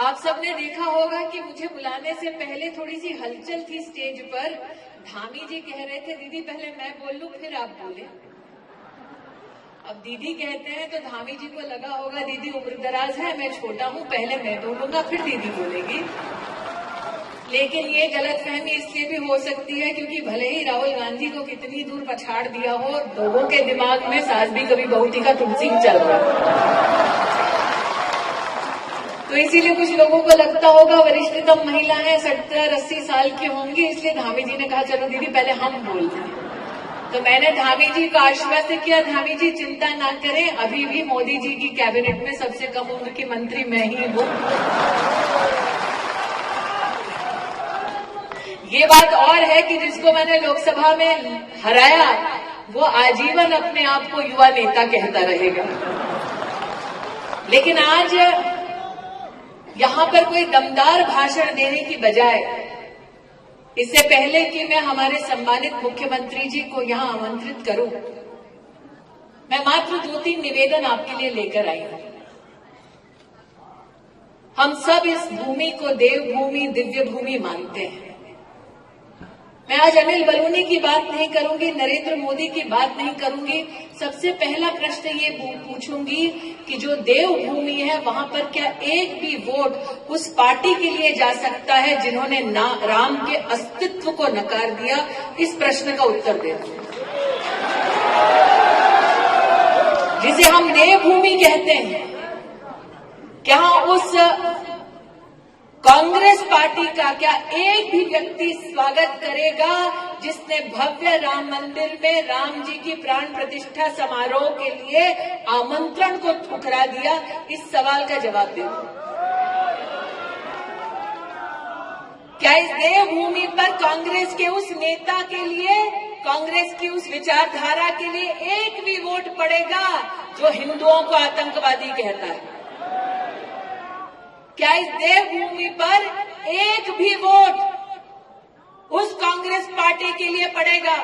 आप सबने देखा होगा कि मुझे बुलाने से पहले थोड़ी सी हलचल थी स्टेज पर। धामी जी कह रहे थे दीदी पहले मैं बोल लूं फिर आप बोले। अब दीदी कहते हैं तो धामी जी को लगा होगा दीदी उम्रदराज है, मैं छोटा हूं, पहले मैं बोलूंगा फिर दीदी बोलेगी। लेकिन ये गलतफहमी इसलिए भी हो सकती है क्योंकि भले ही राहुल गांधी को कितनी दूर पछाड़ दिया हो, लोगों के दिमाग में सास भी कभी बहू थी का तुलसिंह चल रहा है। तो इसीलिए कुछ लोगों को लगता होगा वरिष्ठतम महिला है, 70-80 साल की होंगी, इसलिए धामी जी ने कहा चलो दीदी पहले हम बोलते हैं। तो मैंने धामी जी को आश्वस्त किया, धामी जी चिंता ना करें, अभी भी मोदी जी की कैबिनेट में सबसे कम उम्र की मंत्री मैं ही हूं। ये बात और है कि जिसको मैंने लोकसभा में हराया वो आजीवन अपने आप को युवा नेता कहता रहेगा। लेकिन आज यहां पर कोई दमदार भाषण देने की बजाय इससे पहले कि मैं हमारे सम्मानित मुख्यमंत्री जी को यहां आमंत्रित करूं, मैं मात्र 2-3 निवेदन आपके लिए लेकर आई हूं। हम सब इस भूमि को देवभूमि, दिव्य भूमि मानते हैं। मैं आज अनिल बलूनी की बात नहीं करूंगी, नरेंद्र मोदी की बात नहीं करूंगी। सबसे पहला प्रश्न ये पूछूंगी कि जो देवभूमि है वहां पर क्या एक भी वोट उस पार्टी के लिए जा सकता है जिन्होंने राम के अस्तित्व को नकार दिया? इस प्रश्न का उत्तर देना। जिसे हम देवभूमि कहते हैं, क्या उस कांग्रेस पार्टी का क्या एक भी व्यक्ति स्वागत करेगा जिसने भव्य राम मंदिर में राम जी की प्राण प्रतिष्ठा समारोह के लिए आमंत्रण को ठुकरा दिया? इस सवाल का जवाब दे। क्या इस देवभूमि पर कांग्रेस के उस नेता के लिए, कांग्रेस की उस विचारधारा के लिए एक भी वोट पड़ेगा जो हिंदुओं को आतंकवादी कहता है? क्या इस देवभूमि पर एक भी वोट उस कांग्रेस पार्टी के लिए पड़ेगा?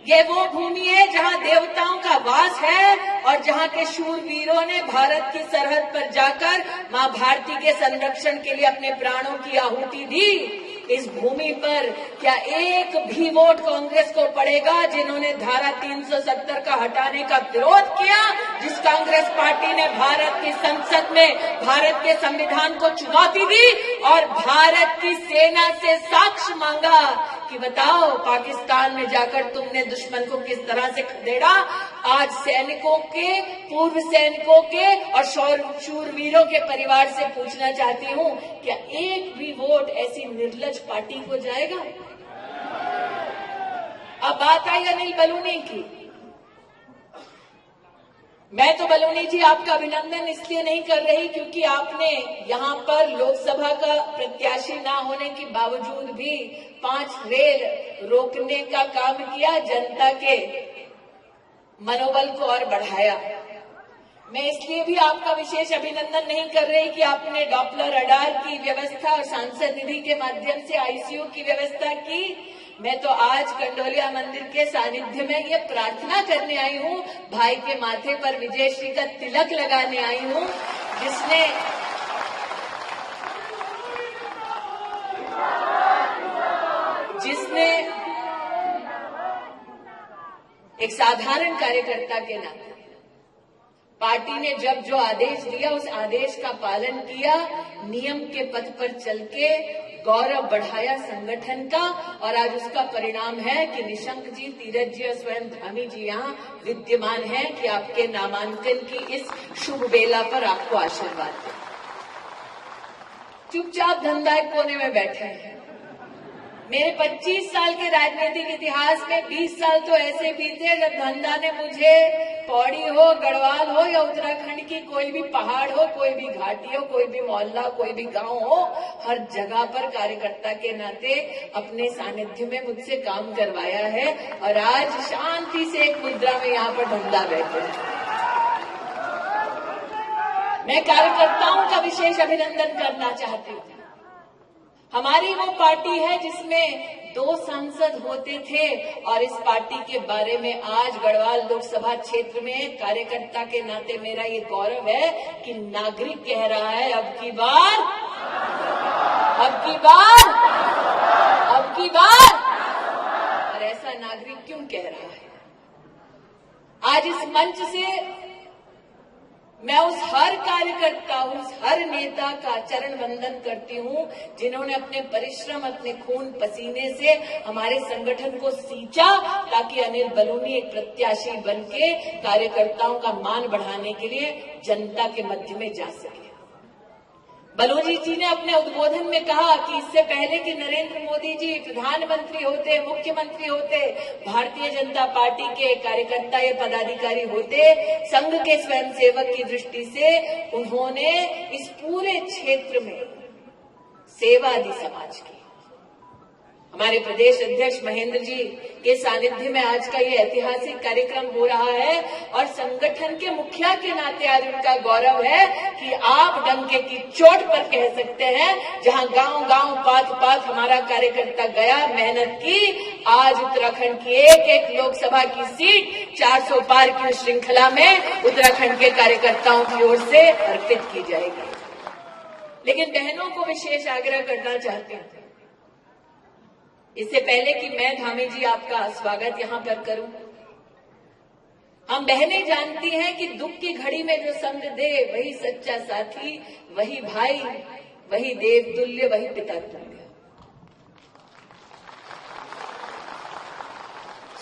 ये वो भूमि है जहां देवताओं का वास है और जहां के शूरवीरों ने भारत की सरहद पर जाकर मां भारती के संरक्षण के लिए अपने प्राणों की आहुति दी। इस भूमि पर क्या एक भी वोट कांग्रेस को पड़ेगा जिन्होंने धारा 370 का हटाने का विरोध किया, जिस कांग्रेस पार्टी ने भारत की संसद में भारत के संविधान को चुनौती दी और भारत की सेना से साक्ष्य मांगा कि बताओ पाकिस्तान में जाकर तुमने दुश्मन को किस तरह से खदेड़ा? आज सैनिकों के, पूर्व सैनिकों के और शूरवीरों के परिवार से पूछना चाहती हूं, क्या एक भी वोट ऐसी निर्लज पार्टी को जाएगा? अब बात आई अनिल बलूनी की। मैं तो बलूनी जी आपका अभिनंदन इसलिए नहीं कर रही क्योंकि आपने यहां पर लोकसभा का प्रत्याशी ना होने के बावजूद भी 5 रेल रोकने का काम किया, जनता के मनोबल को और बढ़ाया। मैं इसलिए भी आपका विशेष अभिनंदन नहीं कर रही कि आपने डॉपलर रडार की व्यवस्था और सांसद निधि के माध्यम से आईसीयू की व्यवस्था की। मैं तो आज कंडोलिया मंदिर के सानिध्य में ये प्रार्थना करने आई हूँ, भाई के माथे पर विजयश्री का तिलक लगाने आई हूँ, जिसने एक साधारण कार्यकर्ता के नाते पार्टी ने जब जो आदेश दिया उस आदेश का पालन किया, नियम के पथ पर चल के गौरव बढ़ाया संगठन का, और आज उसका परिणाम है कि निशंक जी, तीरथ जी और स्वयं धामी जी यहाँ विद्यमान हैं कि आपके नामांकन की इस शुभ बेला पर आपको आशीर्वाद दें। चुपचाप धंधा एक कोने में बैठे हैं। मेरे 25 साल के राजनीतिक इतिहास में 20 साल तो ऐसे बीते जब धंधा ने मुझे पौड़ी हो, गढ़वाल हो या उत्तराखंड की कोई भी पहाड़ हो, कोई भी घाटी हो, कोई भी मोहल्ला, कोई भी गांव हो, हर जगह पर कार्यकर्ता के नाते अपने सानिध्य में मुझसे काम करवाया है और आज शांति से एक मुद्रा में यहाँ पर धंधा बैठे हैं। मैं कार्यकर्ताओं का विशेष अभिनंदन करना चाहती हूँ। हमारी वो पार्टी है जिसमें 2 सांसद होते थे और इस पार्टी के बारे में आज गढ़वाल लोकसभा क्षेत्र में कार्यकर्ता के नाते मेरा ये गौरव है कि नागरिक कह रहा है अब की बार अब की बार। और ऐसा नागरिक क्यों कह रहा है? आज इस मंच से मैं उस हर कार्यकर्ता, उस हर नेता का चरण वंदन करती हूं जिन्होंने अपने परिश्रम, अपने खून पसीने से हमारे संगठन को सींचा ताकि अनिल बलूनी एक प्रत्याशी बनके कार्यकर्ताओं का मान बढ़ाने के लिए जनता के मध्य में जा सके। बलूनी जी ने अपने उद्बोधन में कहा कि इससे पहले कि नरेंद्र मोदी जी प्रधानमंत्री होते, मुख्यमंत्री होते, भारतीय जनता पार्टी के कार्यकर्ता या पदाधिकारी होते, संघ के स्वयंसेवक की दृष्टि से उन्होंने इस पूरे क्षेत्र में सेवा दी समाज की। हमारे प्रदेश अध्यक्ष महेंद्र जी के सानिध्य में आज का ये ऐतिहासिक कार्यक्रम हो रहा है और संगठन के मुखिया के नाते आज उनका गौरव है कि आप डंके की चोट पर कह सकते हैं, जहां गांव गांव पात पात हमारा कार्यकर्ता गया, मेहनत की, आज उत्तराखंड की एक एक लोकसभा की सीट 400 पार की श्रृंखला में उत्तराखंड के कार्यकर्ताओं की ओर से अर्पित की जाएगी। लेकिन बहनों को विशेष आग्रह करना चाहते हैं, इससे पहले कि मैं धामी जी आपका स्वागत यहां पर करूं, हम बहनें जानती हैं कि दुख की घड़ी में जो संग दे वही सच्चा साथी, वही भाई, वही देव तुल्य, वही पिता तुल्य।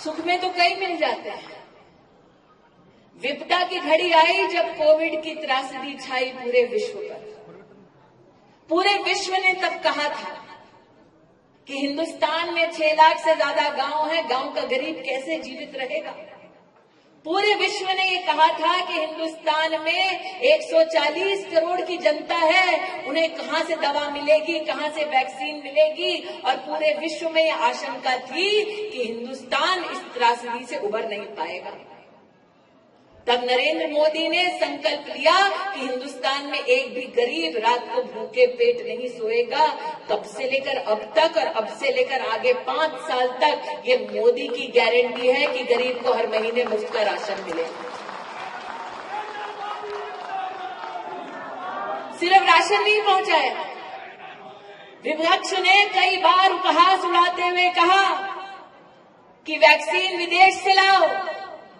सुख में तो कई मिल जाते हैं, विपदा की घड़ी आई जब कोविड की त्रासदी छाई पूरे विश्व पर। पूरे विश्व ने तब कहा था कि हिंदुस्तान में 6 लाख से ज्यादा गांव हैं, गांव का गरीब कैसे जीवित रहेगा। पूरे विश्व ने ये कहा था कि हिंदुस्तान में 140 करोड़ की जनता है, उन्हें कहां से दवा मिलेगी, कहां से वैक्सीन मिलेगी, और पूरे विश्व में ये आशंका थी कि हिंदुस्तान इस त्रासदी से उबर नहीं पाएगा। तब नरेंद्र मोदी ने संकल्प लिया कि हिंदुस्तान में एक भी गरीब रात को भूखे पेट नहीं सोएगा। तब से लेकर अब तक और अब से लेकर आगे 5 साल तक ये मोदी की गारंटी है कि गरीब को हर महीने मुफ्त का राशन मिलेगा। सिर्फ राशन नहीं पहुंचाया, विपक्ष ने कई बार उपहास उड़ाते हुए कहा कि वैक्सीन विदेश से लाओ,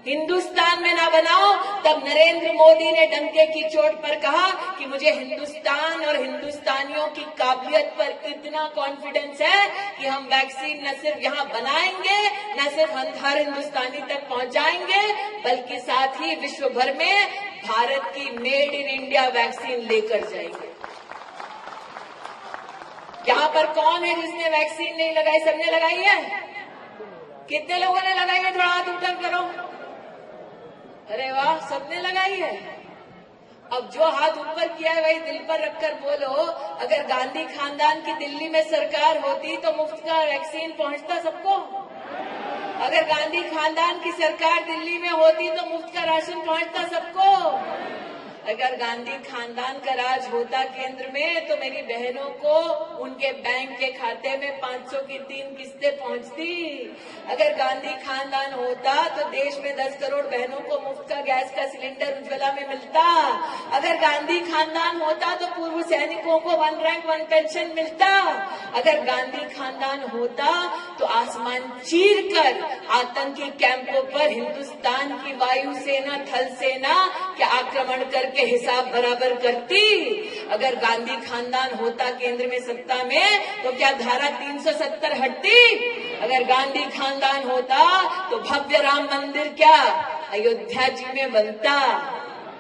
हिंदुस्तान में ना बनाओ। तब नरेंद्र मोदी ने डंके की चोट पर कहा कि मुझे हिंदुस्तान और हिंदुस्तानियों की काबिलियत पर इतना कॉन्फिडेंस है कि हम वैक्सीन न सिर्फ यहां बनाएंगे, न सिर्फ हर हिंदुस्तानी तक पहुंचाएंगे, बल्कि साथ ही विश्व भर में भारत की मेड इन इंडिया वैक्सीन लेकर जाएंगे। यहां पर कौन है जिसने वैक्सीन नहीं लगाई? सबने लगाई है? कितने लोगों ने लगाई है? थोड़ा हाथ ऊपर करो। अरे वाह, सबने लगाई है। अब जो हाथ ऊपर किया है वही दिल पर रखकर बोलो, अगर गांधी खानदान की दिल्ली में सरकार होती तो मुफ्त का वैक्सीन पहुंचता सबको? अगर गांधी खानदान की सरकार दिल्ली में होती तो मुफ्त का राशन पहुंचता सबको? अगर गांधी खानदान का राज होता केंद्र में तो मेरी बहनों को उनके बैंक के खाते में 500 की 3 किस्तें पहुंचती। अगर गांधी खानदान होता तो देश में 10 करोड़ बहनों को मुफ्त का गैस का सिलेंडर उज्ज्वला में मिलता। अगर गांधी खानदान होता तो पूर्व सैनिकों को 1 रैंक 1 पेंशन मिलता। अगर गांधी खानदान होता तो आसमान चीर कर आतंकी कैंपों पर हिंदुस्तान की वायुसेना, थल सेना के आक्रमण कर के हिसाब बराबर करती। अगर गांधी खानदान होता केंद्र में सत्ता में तो क्या धारा 370 हटती? अगर गांधी खानदान होता तो भव्य राम मंदिर क्या अयोध्या जी में बनता?